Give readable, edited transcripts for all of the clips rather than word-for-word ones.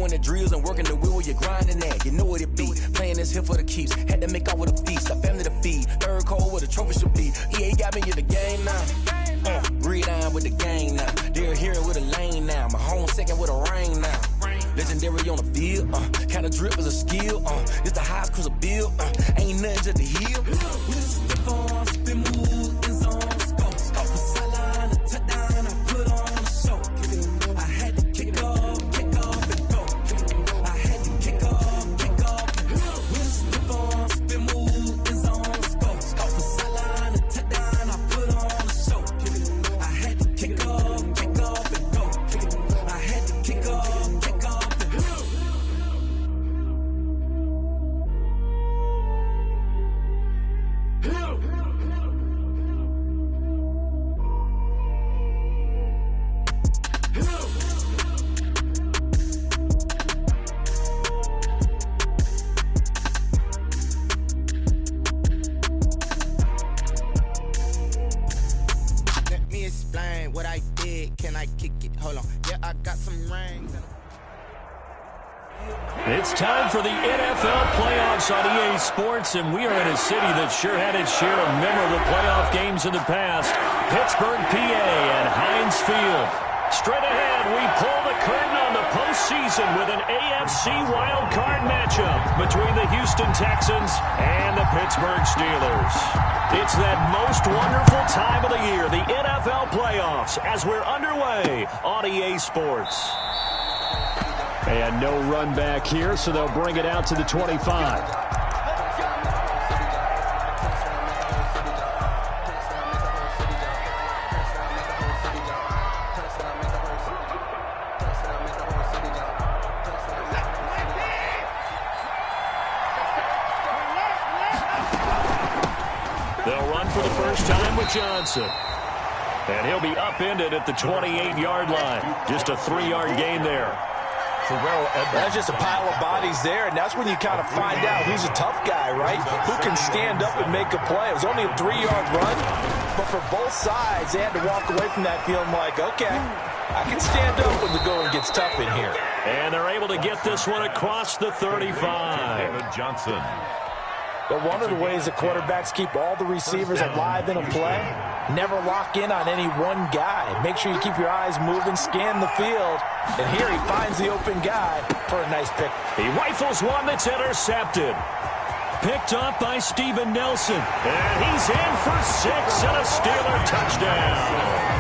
Doing the drills and working the wheel where you're grinding at. You know what it be. Playing this here for the keeps. Had to make off with a feast. A family to feed. Third cold where the trophy should be. EA got me in the game now. Breed on with the gang now. They're here with a lane now. My home second with a rain now. Legendary on the field. Kinda drip is a skill. It's the highest cruiser bill. Ain't nothing just the hill. We just step on, spin move, in zone, scope. Off the sideline, a touchdown, I put on a show. I had to kick off and go. I had to kick off and go. We just step on, spin move, in zone, scope. Off the sideline, a touchdown, I put on a show. I had to kick off and go. I had to kick off and go. Let me explain what I did. Can I kick it? Hold on. Yeah, I got some rings. It's time for the NFL playoffs on EA Sports, and we are in a city that sure had its share of memorable playoff games in the past. Pittsburgh, PA at Heinz Field. Straight ahead, we pull the curtain on the postseason with an AFC wildcard matchup between the Houston Texans and the Pittsburgh Steelers. It's that most wonderful time of the year, the NFL playoffs, as we're underway on EA Sports. And no run back here, so they'll bring it out to the 25. They'll run for the first time with Johnson. And he'll be upended at the 28-yard line. Just a 3-yard gain there. That's just a pile of bodies there, and that's when you kind of find out who's a tough guy, right? Who can stand up and make a play. It was only a 3-yard run, but for both sides, they had to walk away from that feeling like, okay, I can stand up when the going gets tough in here. And they're able to get this one across the 35. David Johnson. But one of the ways that quarterbacks keep all the receivers alive in a play, never lock in on any one guy. Make sure you keep your eyes moving, scan the field. And here he finds the open guy for a nice pick. He rifles one that's intercepted. Picked up by Steven Nelson. And he's in for 6 and a Steeler touchdown.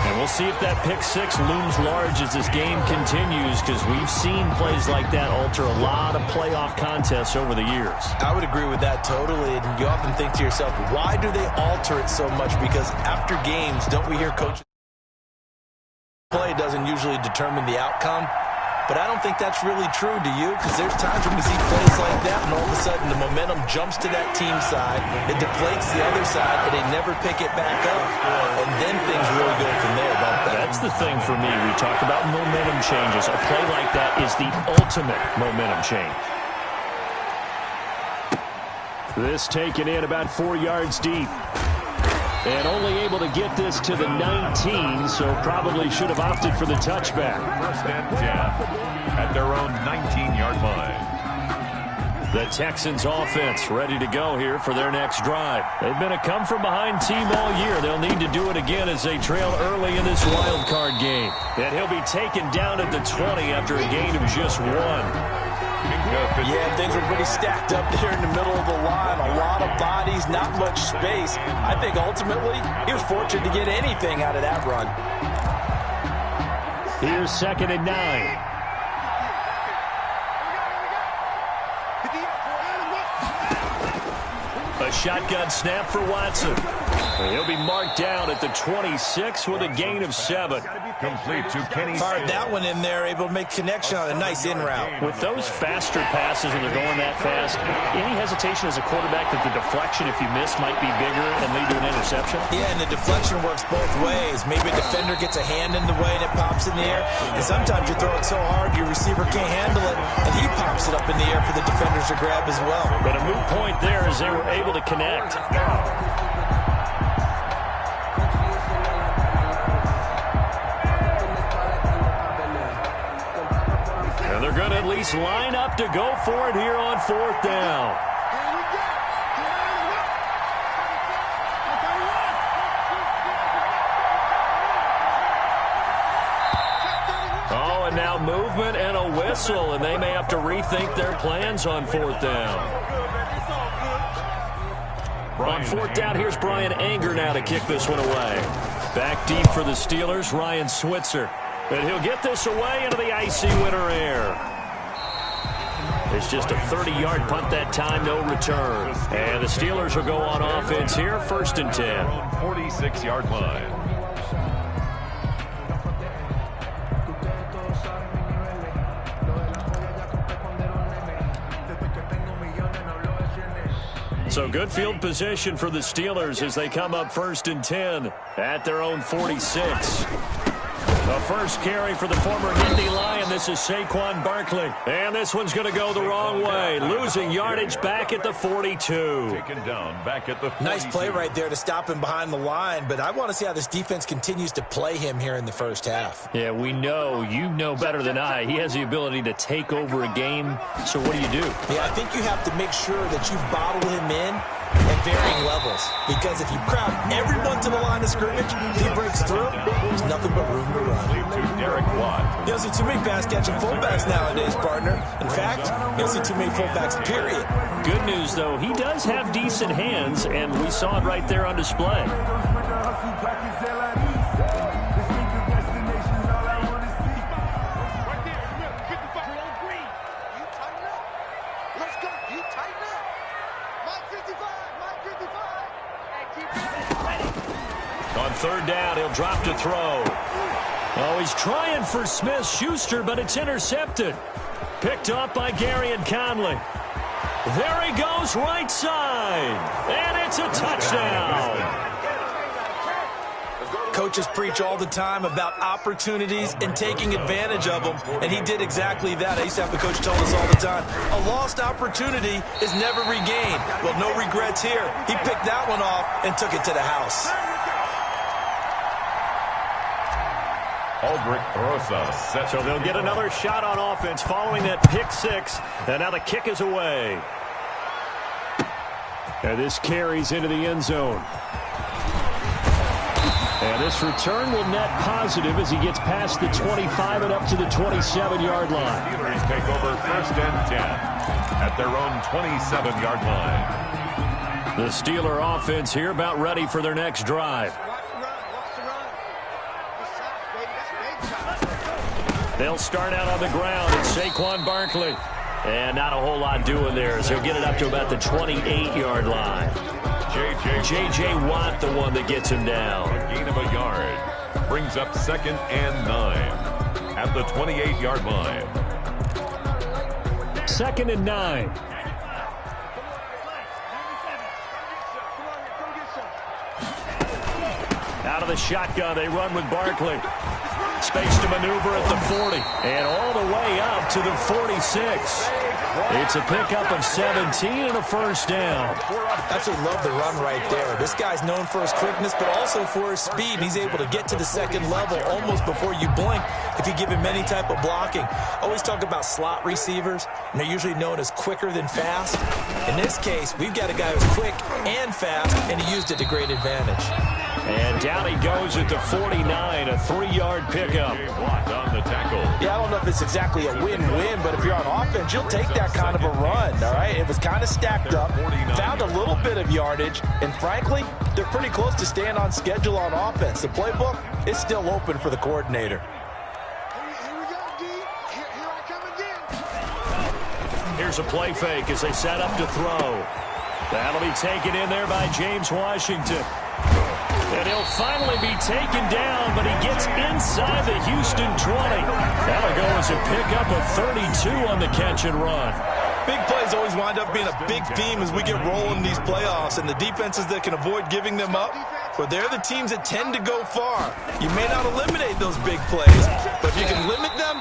And we'll see if that pick six looms large as this game continues, because we've seen plays like that alter a lot of playoff contests over the years. I would agree with that totally. And you often think to yourself, why do they alter it so much? Because after games, don't we hear coaches play doesn't usually determine the outcome? But I don't think that's really true, do you? Because there's times when we see plays like that, and all of a sudden the momentum jumps to that team side, it deflates the other side, and they never pick it back up. And then things really go from there, don't they? That's the thing for me. We talk about momentum changes. A play like that is the ultimate momentum change. This taken in about 4 yards deep. And only able to get this to the 19, so probably should have opted for the touchback. First and 10 at their own 19-yard line. The Texans offense ready to go here for their next drive. They've been a come-from-behind team all year. They'll need to do it again as they trail early in this wild card game. And he'll be taken down at the 20 after a gain of just 1. Yeah, things were pretty stacked up there in the middle of the line. A lot of bodies, not much space. I think ultimately he was fortunate to get anything out of that run. Here's 2nd and 9. A shotgun snap for Watson. And he'll be marked down at the 26 with a gain of 7. Complete to Kenny. Fired that one in there, able to make connection on a nice in route. With those faster passes when they're going that fast, any hesitation as a quarterback that the deflection, if you miss, might be bigger and lead to an interception? Yeah, and the deflection works both ways. Maybe a defender gets a hand in the way and it pops in the air. And sometimes you throw it so hard your receiver can't handle it, and he pops it up in the air for the defenders to grab as well. But a moot point there as they were able to connect. And they're going to at least line up to go for it here on 4th down. Oh, and now movement and a whistle, and they may have to rethink their plans on 4th down. On 4th down, here's Brian Anger now to kick this one away. Back deep for the Steelers, Ryan Switzer. And he'll get this away into the icy winter air. It's just a 30-yard punt that time, no return. And the Steelers will go on offense here, 1st and 10. 46-yard line. So good field position for the Steelers as they come up 1st and 10 at their own 46. The first carry for the former Nittany Lion. This is Saquon Barkley. And this one's going to go the wrong way. Losing yardage back at the 42. Taken down back at the 42. Nice play right there to stop him behind the line, but I want to see how this defense continues to play him here in the first half. Yeah, we know. You know better than I. He has the ability to take over a game. So what do you do? Yeah, I think you have to make sure that you bottle him in at varying levels, because if you crowd everyone to the line of scrimmage, if he breaks through, there's nothing but room to run. To Derek Watt. You don't see too many pass-catching fullbacks nowadays, partner. In fact, you don't see too many fullbacks, period. Good news, though, he does have decent hands, and we saw it right there on display. On 3rd down, he'll drop to throw. Oh, he's trying for Smith-Schuster, but it's intercepted. Picked up by Gary and Conley. There he goes, right side. And it's a touchdown. Coaches preach all the time about opportunities and taking advantage of them, and he did exactly that. I used to have the coach tell us all the time, a lost opportunity is never regained. Well, no regrets here. He picked that one off and took it to the house. Aldrich Rosa set. So they'll get another shot on offense following that pick 6. And now the kick is away. And this carries into the end zone. And this return will net positive as he gets past the 25 and up to the 27-yard line. Steelers take over 1st and 10 at their own 27-yard line. The Steeler offense here about ready for their next drive. They'll start out on the ground. It's Saquon Barkley. And not a whole lot doing there as he'll get it up to about the 28-yard line. J.J. Watt, the one that gets him down. A gain of a yard. Brings up 2nd and 9 at the 28-yard line. 2nd and 9. Out of the shotgun, they run with Barkley. Space to maneuver at the 40. And all the way up to the 46. It's a pickup of 17 and a 1st down. Absolutely love the run right there. This guy's known for his quickness, but also for his speed. He's able to get to the 2nd level almost before you blink if you give him any type of blocking. Always talk about slot receivers, and they're usually known as quicker than fast. In this case, we've got a guy who's quick and fast, and he used it to great advantage. And down he goes at the 49, a 3-yard pickup. On the tackle. Yeah, I don't know if it's exactly a win-win, but if you're on offense, you'll take that kind of a run, all right? It was kind of stacked up, found a little bit of yardage, and frankly, they're pretty close to staying on schedule on offense. The playbook is still open for the coordinator. Here we go, D. Here I come again. Here's a play fake as they set up to throw. That'll be taken in there by James Washington. And he'll finally be taken down, but he gets inside the Houston 20. That'll go as a pickup of 32 on the catch and run. Big plays always wind up being a big theme as we get rolling in these playoffs, and the defenses that can avoid giving them up, well, they're the teams that tend to go far. You may not eliminate those big plays, but if you can limit them,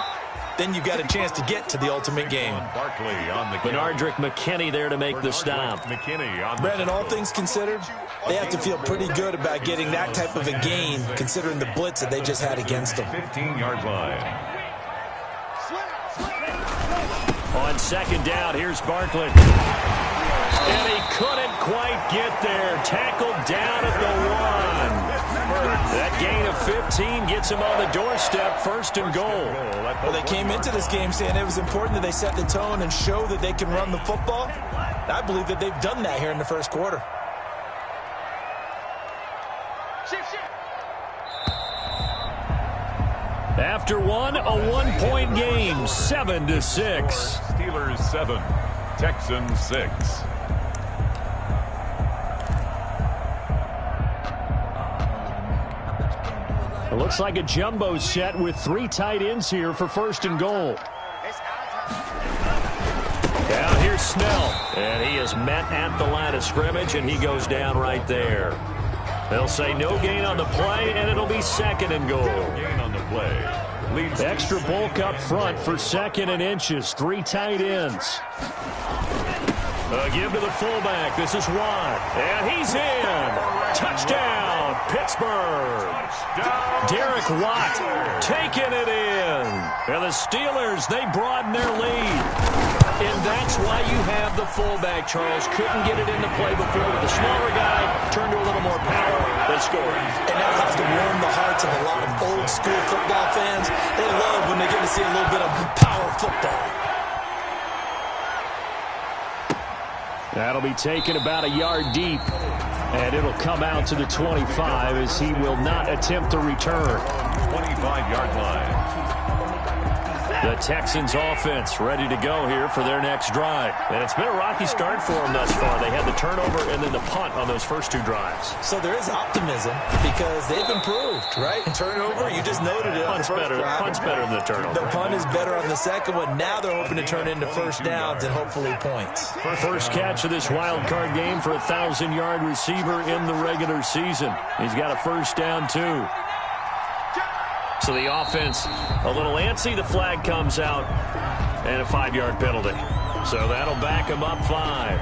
then you've got a chance to get to the ultimate game. Barkley on the Benardrick McKinney there to make the stop. McKinney on the Brandon, all things considered, they have to feel pretty good about getting that type of a gain, considering the blitz that they just had against them. 15-yard line. On second down, here's Barkley. And he couldn't quite get there. Tackled down at the 1. That gain of 15 gets him on the doorstep, first and goal. Well, they came into this game saying it was important that they set the tone and show that they can run the football. I believe that they've done that here in the first quarter. After one, a 1-point game, 7-6. Steelers 7, Texans 6. It looks like a jumbo set with 3 tight ends here for first and goal. Now here's Snell, and he is met at the line of scrimmage, and he goes down right there. They'll say no gain on the play, and it'll be second and goal. Gain on the play. Extra bulk up front for second and inches. 3 tight ends. Give to the fullback. This is Watt. And he's in. Touchdown, Pittsburgh. Derek Watt taking it in. And the Steelers, they broaden their lead. And that's why you have the fullback, Charles. Couldn't get it into play before with the smaller guy. Turned to a little more power. They scored. And that has to warm the hearts of a lot of old-school football fans. They love when they get to see a little bit of power football. That'll be taken about a yard deep. And it'll come out to the 25 as he will not attempt to return. 25-yard line. The Texans offense ready to go here for their next drive. And it's been a rocky start for them thus far. They had the turnover and then the punt on those first 2 drives. So there is optimism because they've improved, right? Turnover, you just noted it. Punt's better than the turnover. The punt is better on the second one. Now they're hoping to turn into first downs and hopefully points. First catch of this wild card game for a 1,000-yard receiver in the regular season. He's got a first down, too. So the offense a little antsy. The flag comes out and a 5-yard penalty. So that'll back him up 5.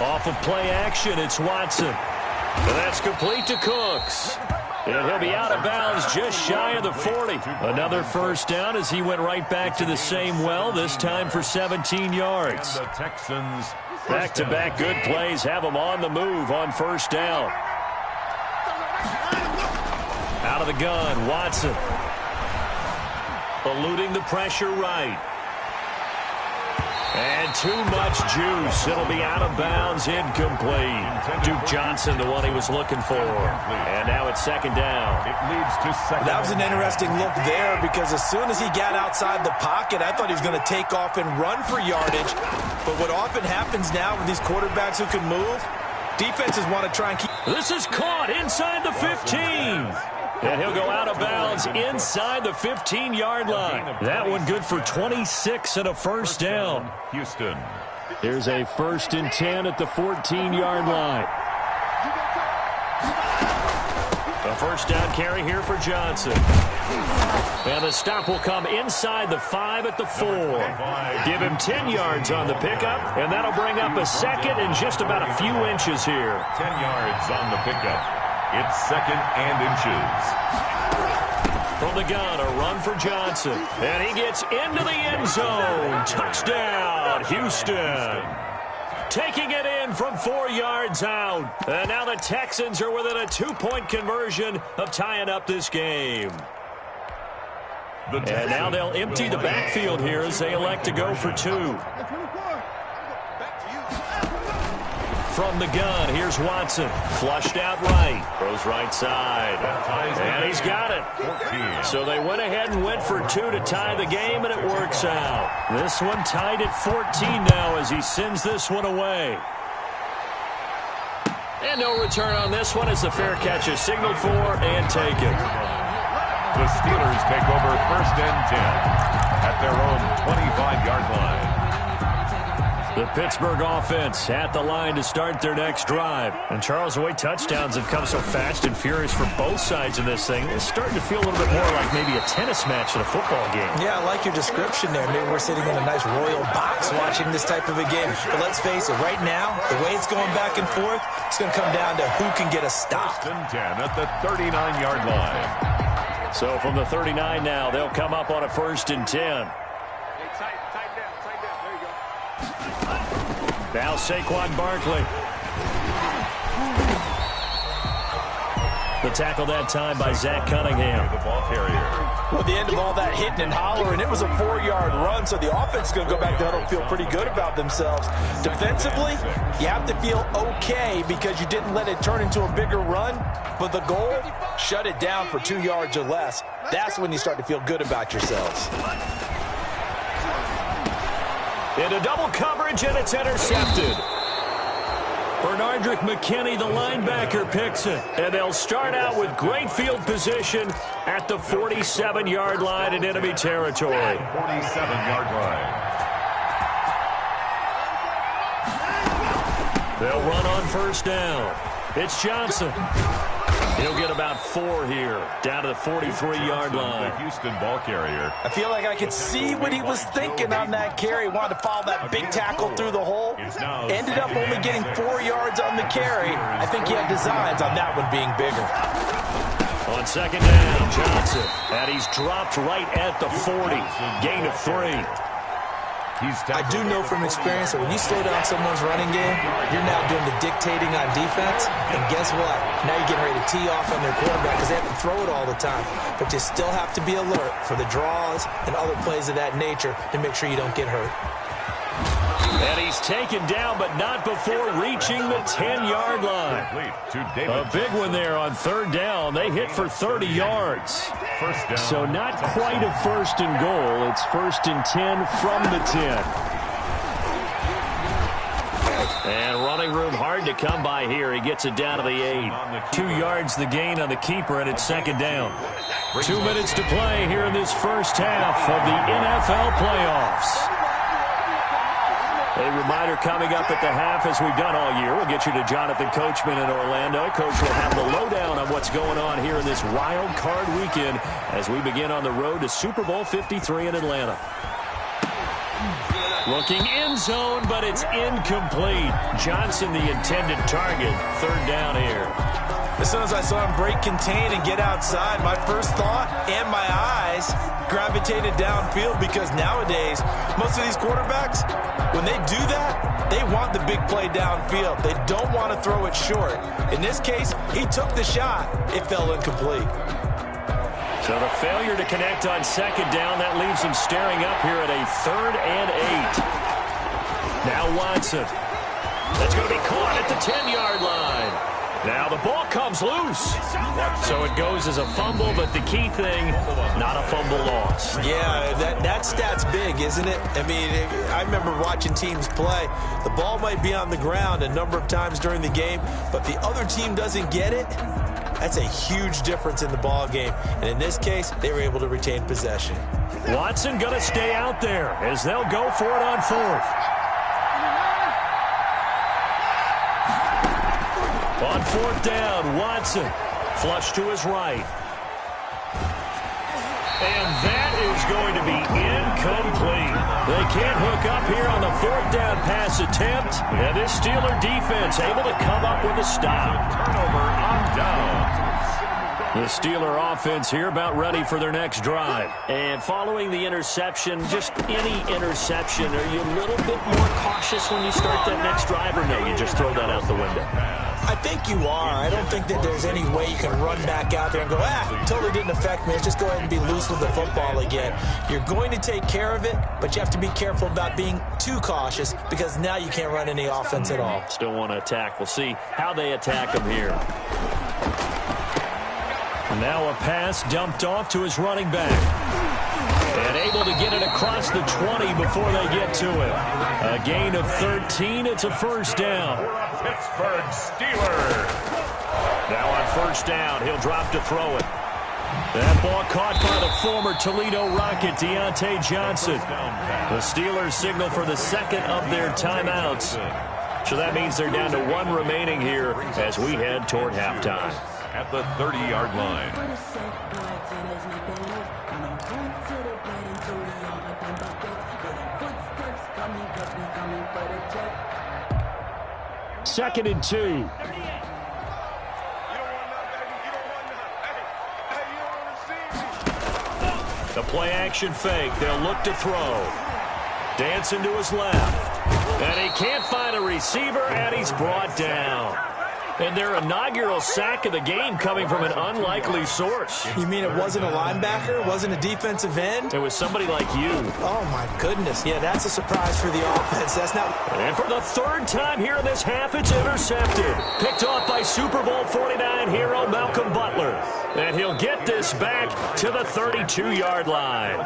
Off of play action, it's Watson. And that's complete to Cooks. And he'll be out of bounds just shy of the 40. Another first down as he went right back to the same well, this time for 17 yards. And the Texans back-to-back good plays have them on the move on first down. Out of the gun, Watson. Eluding the pressure right. And too much juice. It'll be out of bounds, incomplete. Duke Johnson, the one he was looking for. And now it's second down. It leads to second. That was an interesting look there because as soon as he got outside the pocket, I thought he was going to take off and run for yardage. But what often happens now with these quarterbacks who can move, defenses want to try and keep. This is caught inside the 15. And he'll go out of bounds inside the 15-yard line. That one good for 26 and a first down. Houston. Here's a 1st and 10 at the 14-yard line. A first down carry here for Johnson. And the stop will come inside the 5 at the 4. Give him 10 yards on the pickup, and that'll bring up a second and just about a few inches here. 10 yards on the pickup. It's second and inches. From the gun, a run for Johnson. And he gets into the end zone. Touchdown, Houston. Taking it in from 4 yards out. And now the Texans are within a 2-point conversion of tying up this game. And now they'll empty the backfield here as they elect to go for 2. From the gun, here's Watson. Flushed out right. Throws right side. And he's got it. So they went ahead and went for 2 to tie the game, and it works out. This one tied at 14 now as he sends this one away. And no return on this one as the fair catch is signaled for and taken. The Steelers take over 1st and 10 at their own 25-yard line. The Pittsburgh offense at the line to start their next drive. And Charles, the way touchdowns have come so fast and furious for both sides of this thing, it's starting to feel a little bit more like maybe a tennis match in a football game. Yeah, I like your description there. Maybe we're sitting in a nice royal box watching this type of a game. But let's face it, right now, the way it's going back and forth, it's going to come down to who can get a stop. 1st and 10 at the 39-yard line. So from the 39 now, they'll come up on a 1st and 10. Now Saquon Barkley. The tackle that time by Zach Cunningham. The ball carrier. Well, the end of all that hitting and hollering, it was a 4-yard run, so the offense is going to go back to huddle and feel pretty good about themselves. Defensively, you have to feel okay because you didn't let it turn into a bigger run, but the goal, shut it down for 2 yards or less. That's when you start to feel good about yourselves. Into double coverage, and it's intercepted. Bernardrick McKinney, the linebacker, picks it. And they'll start out with great field position at the 47-yard line in enemy territory. 47-yard line. They'll run on 1st down. It's Johnson. He'll get about 4 here, down to the 43-yard line. The Houston ball carrier. I feel like I could see what he was thinking on that carry. Wanted to follow that big tackle through the hole. Ended up only getting 4 yards on the carry. I think he had designs on that one being bigger. On 2nd down, Johnson. And he's dropped right at the 40. Gain of 3. I do know from experience that when you slow down someone's running game, you're now doing the dictating on defense. And guess what? Now you're getting ready to tee off on their quarterback because they have to throw it all the time. But you still have to be alert for the draws and other plays of that nature to make sure you don't get hurt. And he's taken down, but not before reaching the 10-yard line. A big one there on 3rd down. They hit for 30 yards. So not quite a 1st and goal. It's 1st and 10 from the 10. And running room hard to come by here. He gets it down to the 8. 2 yards the gain on the keeper, and it's 2nd down. 2 minutes to play here in this first half of the NFL playoffs. A reminder coming up at the half, as we've done all year. We'll get you to Jonathan Coachman in Orlando. Coach will have the lowdown on what's going on here in this wild card weekend as we begin on the road to Super Bowl 53 in Atlanta. Looking end zone, but it's incomplete. Johnson, the intended target. 3rd down here. As soon as I saw him break contain and get outside, my first thought and my eyes gravitated downfield because nowadays, most of these quarterbacks, when they do that, they want the big play downfield. They don't want to throw it short. In this case, he took the shot. It fell incomplete. So the failure to connect on 2nd down, that leaves him staring up here at a 3rd and 8. Now Watson. That's going to be caught at the 10-yard line. Now the ball comes loose. So it goes as a fumble, but the key thing, not a fumble loss. Yeah, that stat's big, isn't it? I mean, I remember watching teams play. The ball might be on the ground a number of times during the game, but the other team doesn't get it. That's a huge difference in the ball game. And in this case, they were able to retain possession. Watson going to stay out there as they'll go for it on 4th. On 4th down, Watson, flush to his right. And that is going to be incomplete. They can't hook up here on the 4th down pass attempt. And this Steeler defense able to come up with a stop. Turnover on down. The Steeler offense here about ready for their next drive. And following the interception, just any interception, are you a little bit more cautious when you start that next drive, or no, you just throw that out the window? I think you are. I don't think that there's any way you can run back out there and go, totally didn't affect me. Let's just go ahead and be loose with the football again. You're going to take care of it, but you have to be careful about being too cautious because now you can't run any offense at all. Still want to attack. We'll see how they attack him here. Now a pass dumped off to his running back. And able to get it across the 20 before they get to it. A gain of 13. It's a 1st down. Pittsburgh Steelers. Now on 1st down, he'll drop to throw it. That ball caught by the former Toledo Rocket, Deontay Johnson. The Steelers signal for the second of their timeouts. So that means they're down to one remaining here as we head toward halftime. At the 30-yard line. Second and 2. The play action fake. They'll look to throw. Dancing to his left. And he can't find a receiver, and he's brought down. And their inaugural sack of the game coming from an unlikely source. You mean it wasn't a linebacker? It wasn't a defensive end? It was somebody like you. Oh, my goodness. Yeah, that's a surprise for the offense. That's not... And for the third time here in this half, it's intercepted. Picked off by Super Bowl 49 hero Malcolm Butler. And he'll get this back to the 32-yard line.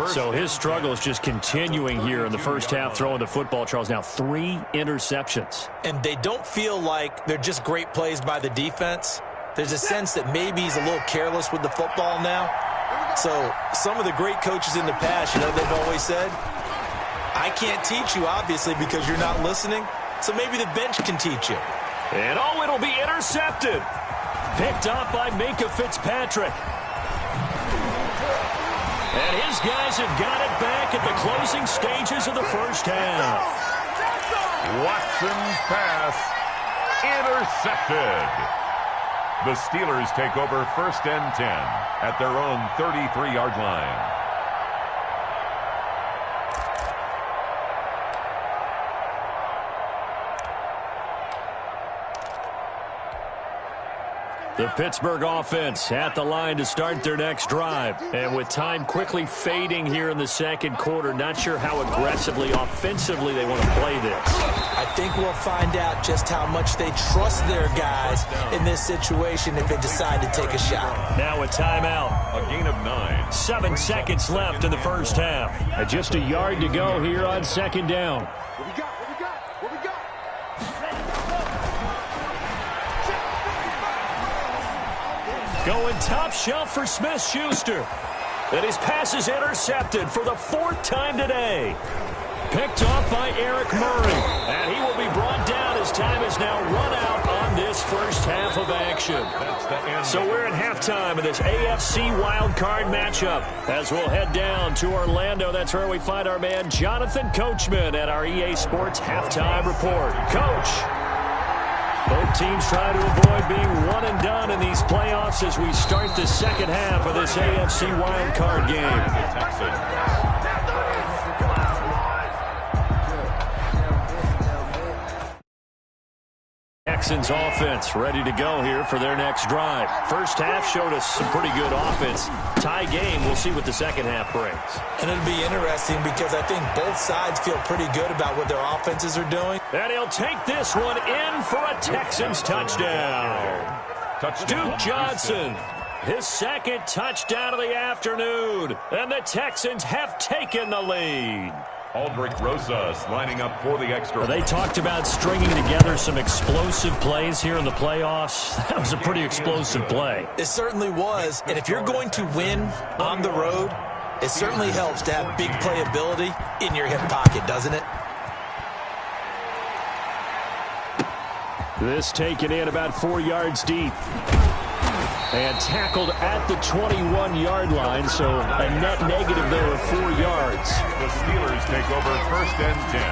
So his struggle is just continuing here in the first half, throwing the football, Charles. Now 3 interceptions. And they don't feel like they're just great plays by the defense. There's a sense that maybe he's a little careless with the football now. So some of the great coaches in the past, you know, they've always said, I can't teach you, obviously, because you're not listening. So maybe the bench can teach you. And it'll be intercepted. Picked up by Minka Fitzpatrick. And his guys have got it back at the closing stages of the first half. Watson's pass intercepted. The Steelers take over first and 10 at their own 33-yard line. The Pittsburgh offense at the line to start their next drive. And with time quickly fading here in the second quarter, not sure how aggressively, offensively they want to play this. I think we'll find out just how much they trust their guys in this situation if they decide to take a shot. Now a timeout. A gain of 9. 7 seconds left in the first half. Just a yard to go here on second down. What we got? What we got? What we got? Going top shelf for Smith-Schuster. And his pass is intercepted for the 4th time today. Picked off by Eric Murray. And he will be brought down as time is now run out on this first half of action. So we're at halftime of this AFC wildcard matchup. As we'll head down to Orlando, that's where we find our man Jonathan Coachman at our EA Sports Halftime Report. Coach, both teams try to avoid being one and done in these playoffs as we start the second half of this AFC wildcard game. Texans offense ready to go here for their next drive. First half showed us some pretty good offense. Tie game, we'll see what the second half brings. And it'll be interesting because I think both sides feel pretty good about what their offenses are doing. And he'll take this one in for a Texans touchdown. Duke Johnson, his second touchdown of the afternoon. And the Texans have taken the lead. Aldrich Rosas lining up for the extra. They talked about stringing together some explosive plays here in the playoffs. That was a pretty explosive play. It certainly was. And if you're going to win on the road, it certainly helps to have big playability in your hip pocket, doesn't it? This taken in about 4 yards deep. And tackled at the 21-yard line, so a net negative there of 4 yards. The Steelers take over first and 10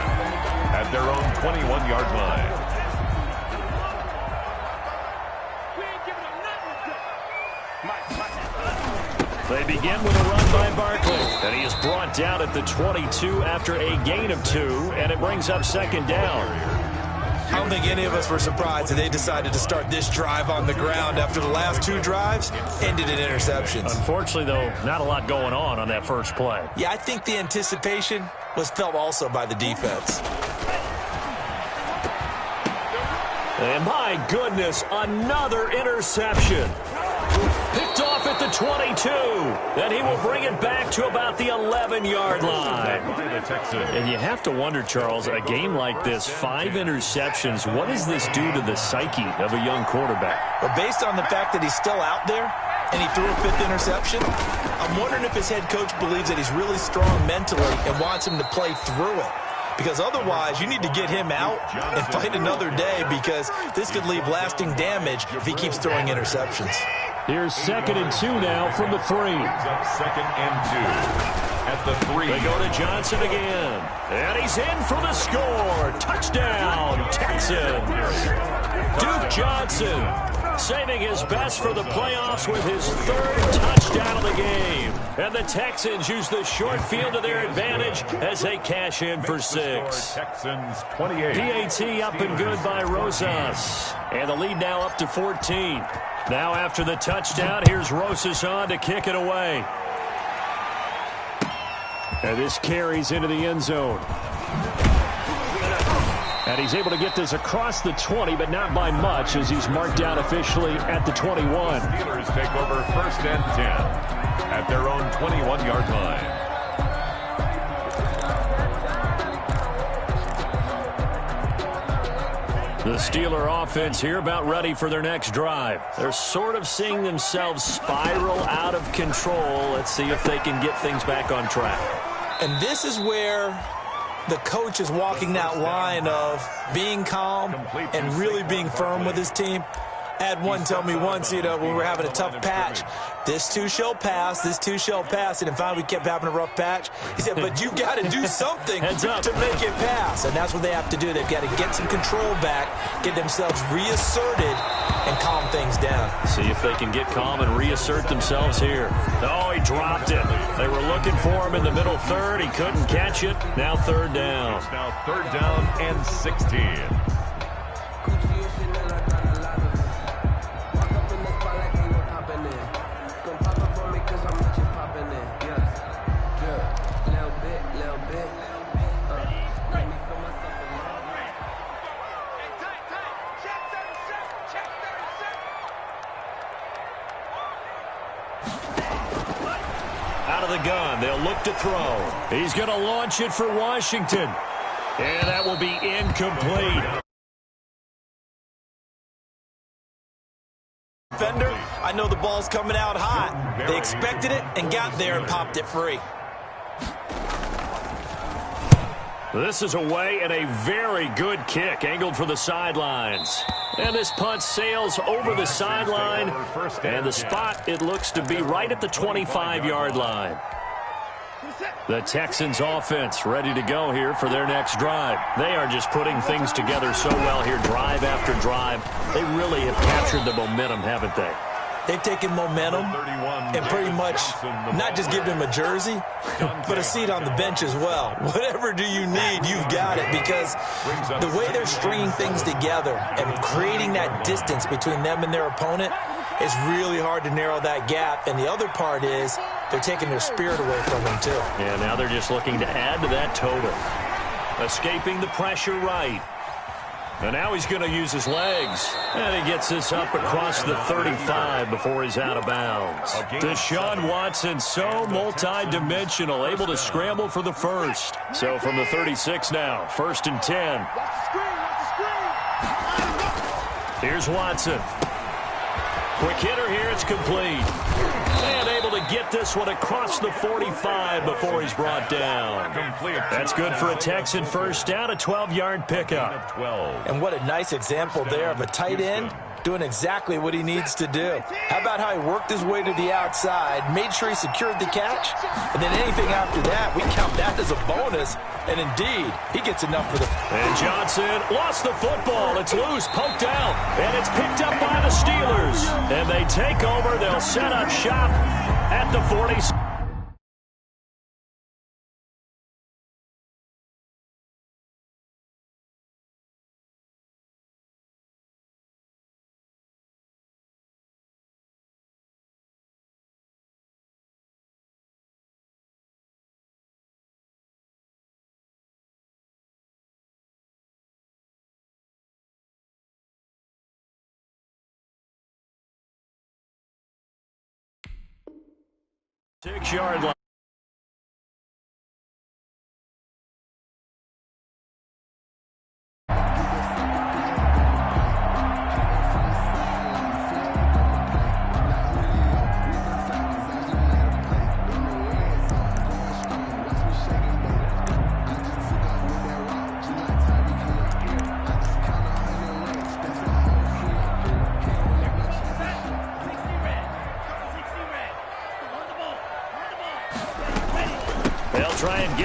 at their own 21-yard line. They begin with a run by Barkley, and he is brought down at the 22 after a gain of 2, and it brings up second down. I don't think any of us were surprised that they decided to start this drive on the ground after the last 2 drives ended in interceptions. Unfortunately, though, not a lot going on that first play. Yeah, I think the anticipation was felt also by the defense. And my goodness, another interception. Picked off at the 22. Then he will bring it back to about the 11-yard line. And you have to wonder, Charles, a game like this, 5 interceptions, what does this do to the psyche of a young quarterback? But based on the fact that he's still out there and he threw a 5th interception. I'm wondering if his head coach believes that he's really strong mentally and wants him to play through it. Because otherwise, you need to get him out and fight another day, because this could leave lasting damage if he keeps throwing interceptions. Here's 2nd and 2 now from the 3. 2nd and 2. At the 3. They go to Johnson again. And he's in for the score. Touchdown, Texans. Duke Johnson saving his best for the playoffs with his 3rd touchdown of the game. And the Texans use the short field to their advantage as they cash in for 6. Texans 28. PAT up and good by Rosas. And the lead now up to 14. Now after the touchdown, here's Rosas on to kick it away. And this carries into the end zone. And he's able to get this across the 20, but not by much, as he's marked down officially at the 21. Steelers take over 1st and 10 at their own 21-yard line. The Steeler offense here about ready for their next drive. They're sort of seeing themselves spiral out of control. Let's see if they can get things back on track. And this is where the coach is walking that line of being calm and really being firm with his team. I had one tell me once, when we were having a tough patch, this too shall pass, this too shall pass. And finally we kept having a rough patch. He said, but you got to do something to make it pass. And that's what they have to do. They've got to get some control back, get themselves reasserted, and calm things down. See if they can get calm and reassert themselves here. Oh, he dropped it. They were looking for him in the middle 3rd. He couldn't catch it. Now 3rd down. It's now 3rd down and 16. Gun. They'll look to throw. He's going to launch it for Washington. And that will be incomplete. Defender, I know the ball's coming out hot. They expected it and got there and popped it free. This is away and a very good kick, angled for the sidelines. And this punt sails over the sideline, and the spot, it looks to be right at the 25-yard line. The Texans offense ready to go here for their next drive. They are just putting things together so well here, drive after drive. They really have captured the momentum, haven't they? They've taken momentum and pretty much not just given him a jersey, but a seat on the bench as well. Whatever do you need, you've got it, because the way they're stringing things together and creating that distance between them and their opponent is really hard to narrow that gap. And the other part is they're taking their spirit away from them, too. Yeah, now they're just looking to add to that total. Escaping the pressure right. And now he's going to use his legs. And he gets this up across the 35 before he's out of bounds. Deshaun Watson, so multi-dimensional, able to scramble for the first. So from the 36 now, 1st and 10. Here's Watson. Quick hitter here, it's complete. And able to get this one across the 45 before he's brought down. That's good for a Texan first down, a 12-yard pickup. And what a nice example there of a tight end doing exactly what he needs to do. How about how he worked his way to the outside, made sure he secured the catch, and then anything after that, we count that as a bonus. And indeed, he gets enough for the... And Johnson lost the football. It's loose, poked out, and it's picked up by the Steelers. And they take over. They'll set up shop at the 40. Six-yard line.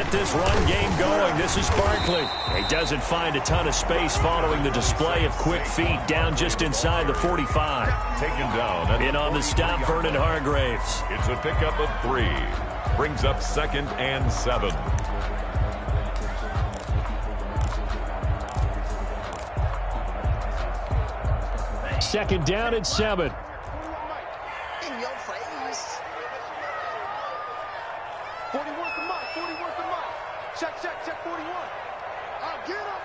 get this run game going. This is Barkley. He doesn't find a ton of space following the display of quick feet down just inside the 45. Taken down. In on the stop, Vernon Hargraves. It's a pickup of 3. Brings up 2nd and 7. Second down at 7. In your face. 41 to Mike. 41 to Mike. Check 41. Get up.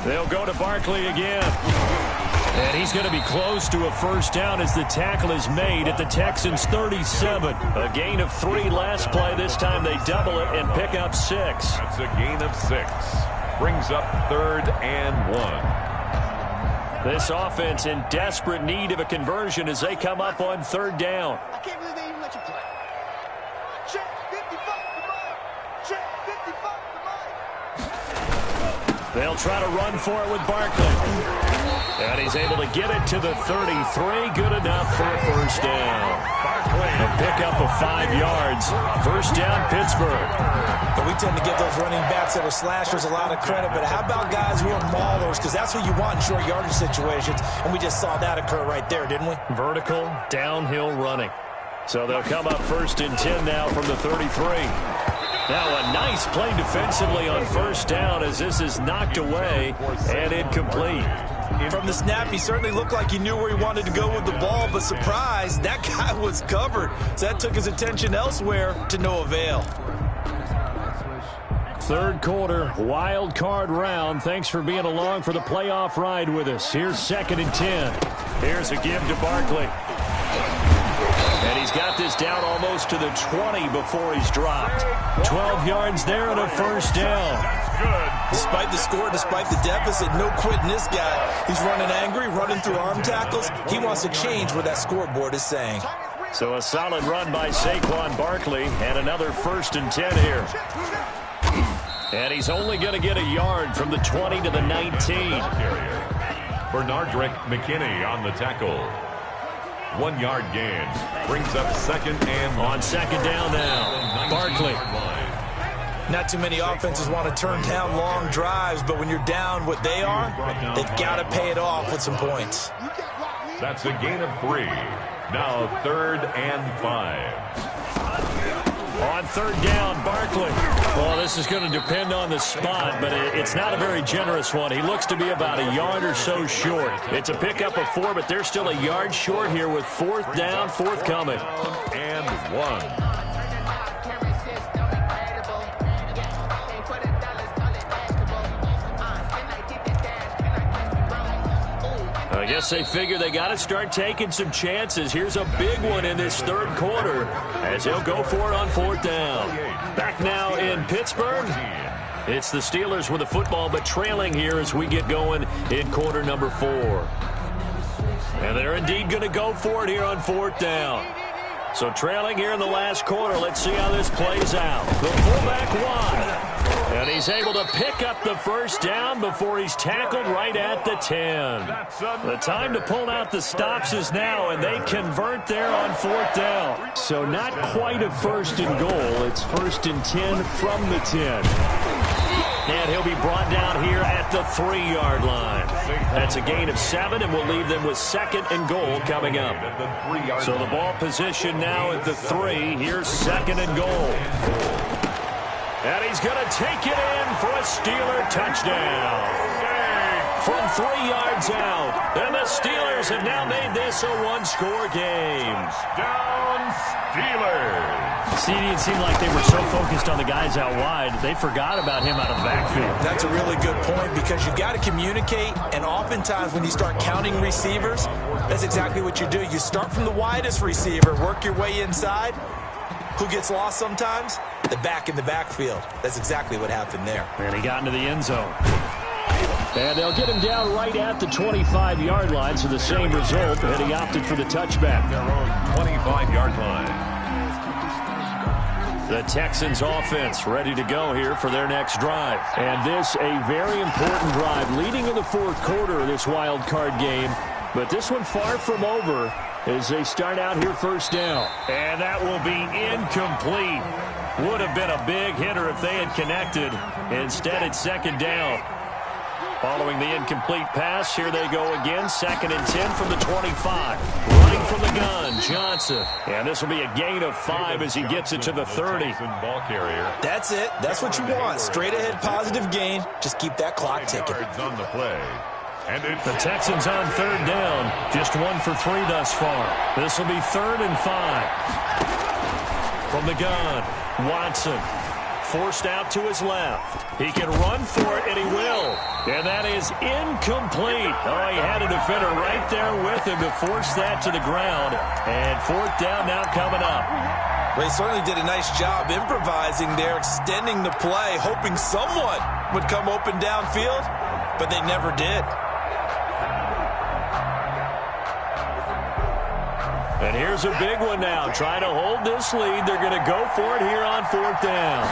They'll go to Barkley again. And he's going to be close to a first down as the tackle is made at the Texans' 37. A gain of 3 last play. This time they double it and pick up 6. That's a gain of 6. Brings up 3rd and 1. This offense in desperate need of a conversion as they come up on 3rd down. I can't believe they even let you play. Check 55 to Mike. Check 55 to Mike. They'll try to run for it with Barkley. And he's able to get it to the 33. Good enough for a first down. A pickup of 5 yards. First down, Pittsburgh. But we tend to give those running backs that are slashers a lot of credit. But how about guys who are maulers? Because that's what you want in short yardage situations. And we just saw that occur right there, didn't we? Vertical, downhill running. So they'll come up 1st and 10 now from the 33. Now a nice play defensively on first down as this is knocked away and incomplete. From the snap, he certainly looked like he knew where he wanted to go with the ball, but surprise, that guy was covered. So that took his attention elsewhere to no avail. 3rd quarter, wild card round. Thanks for being along for the playoff ride with us. Here's 2nd and 10. Here's a give to Barkley. And he's got this down almost to the 20 before he's dropped. 12 yards there and a first down. That's good. Despite the score, despite the deficit, no quitting this guy. He's running angry, running through arm tackles. He wants to change what that scoreboard is saying. So a solid run by Saquon Barkley and another 1st and 10 here. And he's only going to get a yard from the 20 to the 19. Bernardrick McKinney on the tackle. 1 yard gain. Brings up 2nd and 1. On 2nd down now, Barkley. Not too many offenses want to turn down long drives, but when you're down what they are, they've got to pay it off with some points. That's a gain of 3. Now 3rd and 5. On 3rd down, Barkley. Well, this is going to depend on the spot, but it's not a very generous one. He looks to be about a yard or so short. It's a pickup of 4, but they're still a yard short here with 4th down, forthcoming. And 1. I guess they figure they got to start taking some chances. Here's a big one in this 3rd quarter as he'll go for it on 4th down. Back now in Pittsburgh. It's the Steelers with the football, but trailing here as we get going in quarter number 4. And they're indeed going to go for it here on 4th down. So trailing here in the last quarter. Let's see how this plays out. The fullback wide. And he's able to pick up the first down before he's tackled right at the 10. The time to pull out the stops is now, and they convert there on 4th down. So not quite a 1st and goal. It's 1st and 10 from the 10. And he'll be brought down here at the 3-yard line. That's a gain of 7, and we'll leave them with 2nd and goal coming up. So the ball position now at the 3. Here's 2nd and goal. And he's going to take it in for a Steeler touchdown. From 3 yards out. And the Steelers have now made this a 1-score game. Touchdown Steelers. See, it seemed like they were so focused on the guys out wide, they forgot about him out of the backfield. That's a really good point because you've got to communicate, and oftentimes when you start counting receivers, that's exactly what you do. You start from the widest receiver, work your way inside. Who gets lost sometimes? The back in the backfield. That's exactly what happened there. And he got into the end zone. And they'll get him down right at the 25-yard line, so the same result, and he opted for the touchback. Their own 25-yard line. The Texans offense ready to go here for their next drive. And this a very important drive leading in the 4th quarter of this wild card game. But this one far from over as they start out here first down. And that will be incomplete. Would have been a big hitter if they had connected. Instead, it's second down. Following the incomplete pass, here they go again. 2nd and 10 from the 25. Running from the gun, Johnson. And this will be a gain of 5 as he gets it to the 30. That's it. That's what you want. Straight ahead positive gain. Just keep that clock ticking. On the play. And the Texans on 3rd down. Just 1 for 3 thus far. This will be 3rd and 5. From the gun, Watson. Forced out to his left. He can run for it, and he will. And that is incomplete. Oh, he had a defender right there with him to force that to the ground. And 4th down now coming up. Well, he certainly did a nice job improvising there, extending the play, hoping someone would come open downfield, but they never did. And here's a big one now. Trying to hold this lead. They're going to go for it here on 4th down.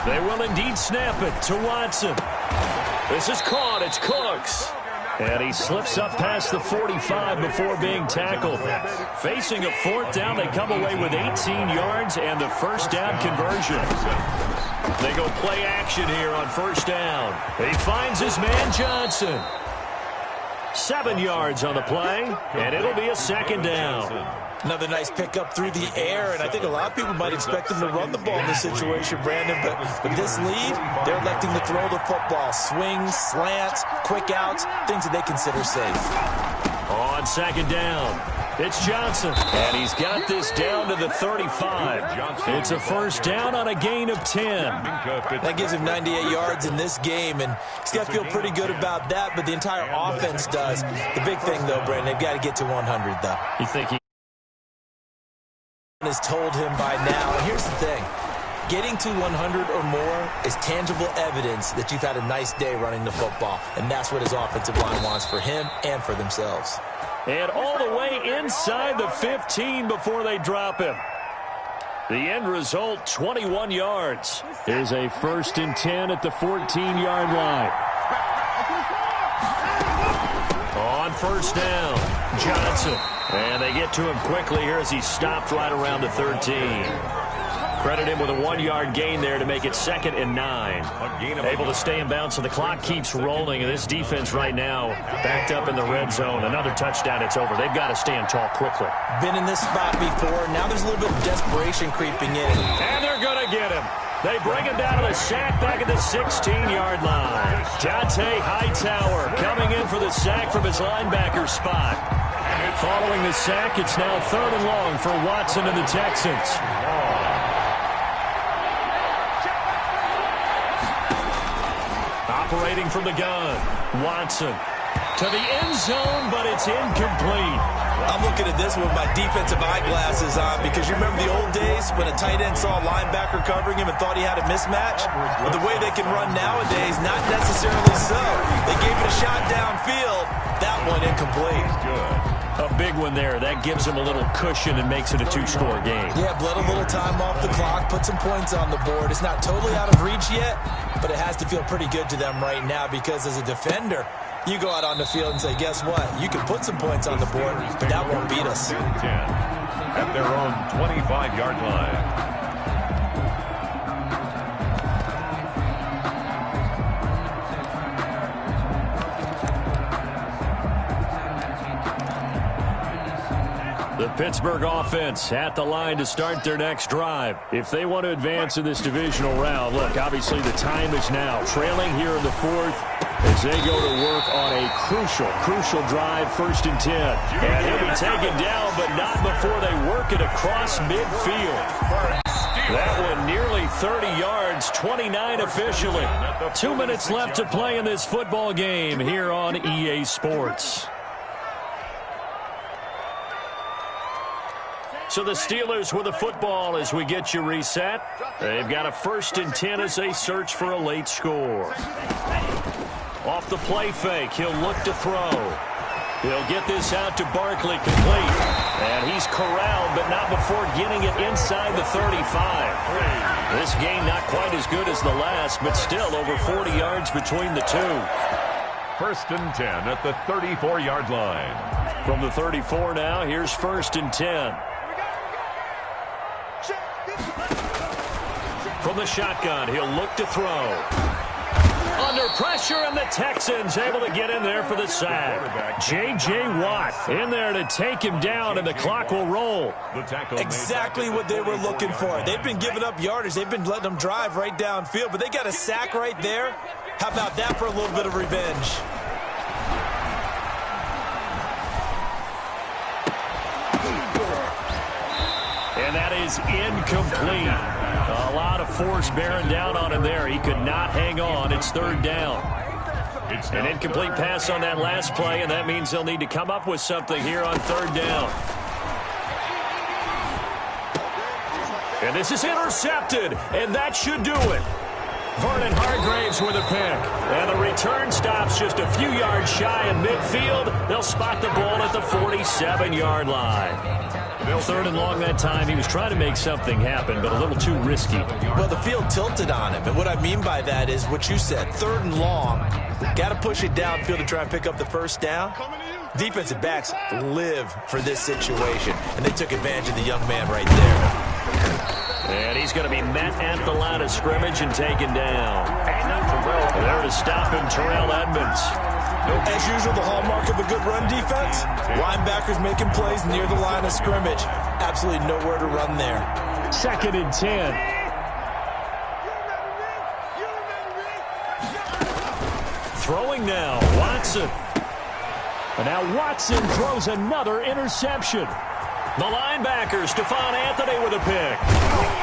They will indeed snap it to Watson. This is caught. It's Cooks. And he slips up past the 45 before being tackled. Facing a 4th down, they come away with 18 yards and the first down conversion. They go play action here on 1st down. He finds his man Johnson. 7 yards on the play, and it'll be a 2nd down. Another nice pickup through the air, and I think a lot of people might expect him to run the ball in this situation, Brandon, but with this lead, they're electing to throw the football. Swings, slants, quick outs, things that they consider safe. On 2nd down, it's Johnson, and he's got this down to the 35. It's a first down on a gain of 10. That gives him 98 yards in this game, and he's got to feel pretty good about that, but the entire offense does. The big thing, though, Brandon, they've got to get to 100, though. You think he has told him by now, and here's the thing. Getting to 100 or more is tangible evidence that you've had a nice day running the football, and that's what his offensive line wants for him and for themselves. And all the way inside the 15 before they drop him. The end result, 21 yards. Here's a 1st and 10 at the 14-yard line. On 1st down, Johnson. And they get to him quickly here as he stopped right around the 13. Credit him with a 1-yard gain there to make it 2nd and 9. Able to stay in bounds, so the clock keeps rolling. And this defense right now backed up in the red zone. Another touchdown, it's over. They've got to stand tall quickly. Been in this spot before. Now there's a little bit of desperation creeping in. And they're going to get him. They bring him down to the sack back at the 16-yard line. Dante Hightower coming in for the sack from his linebacker spot. Following the sack, it's now 3rd and long for Watson and the Texans. Operating from the gun, Watson to the end zone, but it's incomplete. I'm looking at this with my defensive eyeglasses on because you remember the old days when a tight end saw a linebacker covering him and thought he had a mismatch? But the way they can run nowadays, not necessarily so. They gave it a shot downfield. That one incomplete. A big one there. That gives them a little cushion and makes it a 2-score game. Yeah, bled a little time off the clock, put some points on the board. It's not totally out of reach yet, but it has to feel pretty good to them right now because as a defender, you go out on the field and say, guess what? You can put some points on the board, but that won't beat us. At their own 25-yard line. The Pittsburgh offense at the line to start their next drive. If they want to advance in this divisional round, look, obviously the time is now. Trailing here in the 4th as they go to work on a crucial drive, 1st and 10. And he'll be taken down, but not before they work it across midfield. That one nearly 30 yards, 29 officially. 2 minutes left to play in this football game here on EA Sports. So the Steelers with the football as we get you reset. They've got a 1st and 10 as they search for a late score. Off the play fake, he'll look to throw. He'll get this out to Barkley complete. And he's corralled, but not before getting it inside the 35. This game not quite as good as the last, but still over 40 yards between the two. First and 10 at the 34-yard line. From the 34 now, here's first and 10. From the shotgun, he'll look to throw. Under pressure, and the Texans able to get in there for the sack. J.J. Watt in there to take him down, and the clock will roll. Exactly what they were looking for. They've been giving up yardage. They've been letting them drive right downfield, but they got a sack right there. How about that for a little bit of revenge? And that is incomplete. A lot of force bearing down on him there. He could not hang on. It's third down. An incomplete pass on that last play, and that means they'll need to come up with something here on third down. And this is intercepted, and that should do it. Vernon Hargreaves with a pick. And the return stops just a few yards shy in midfield. They'll spot the ball at the 47-yard line. Third and long that time. He was trying to make something happen, but a little too risky. Well, the field tilted on him, and what I mean by that is what you said. Third and long, got to push it downfield to try and pick up the first down. Defensive backs live for this situation, and they took advantage of the young man right there. And he's going to be met at the line of scrimmage and taken down. There to stop him, Terrell Edmonds. As usual, the hallmark of a good run defense, linebackers making plays near the line of scrimmage. Absolutely nowhere to run there. Second and 10. Throwing now, Watson. And now Watson throws another interception. The linebacker, Stephon Anthony with a pick.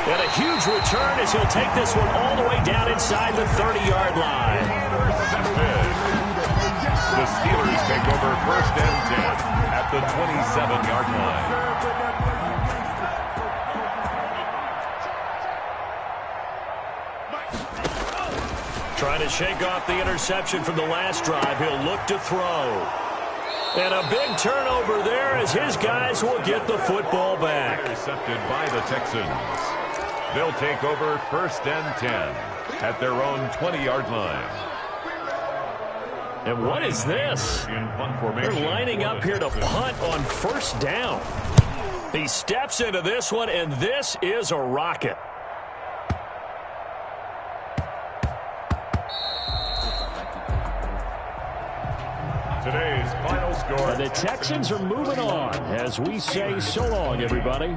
And a huge return as he'll take this one all the way down inside the 30-yard line. The Steelers take over first and 10 at the 27-yard line. Trying to shake off the interception from the last drive. He'll look to throw. And a big turnover there as his guys will get the football back. Intercepted by the Texans. They'll take over first and 10 at their own 20-yard line. And what is this? They're lining up here to punt on first down. He steps into this one, and this is a rocket. Today's final score. And the Texans are moving on as we say so long, everybody.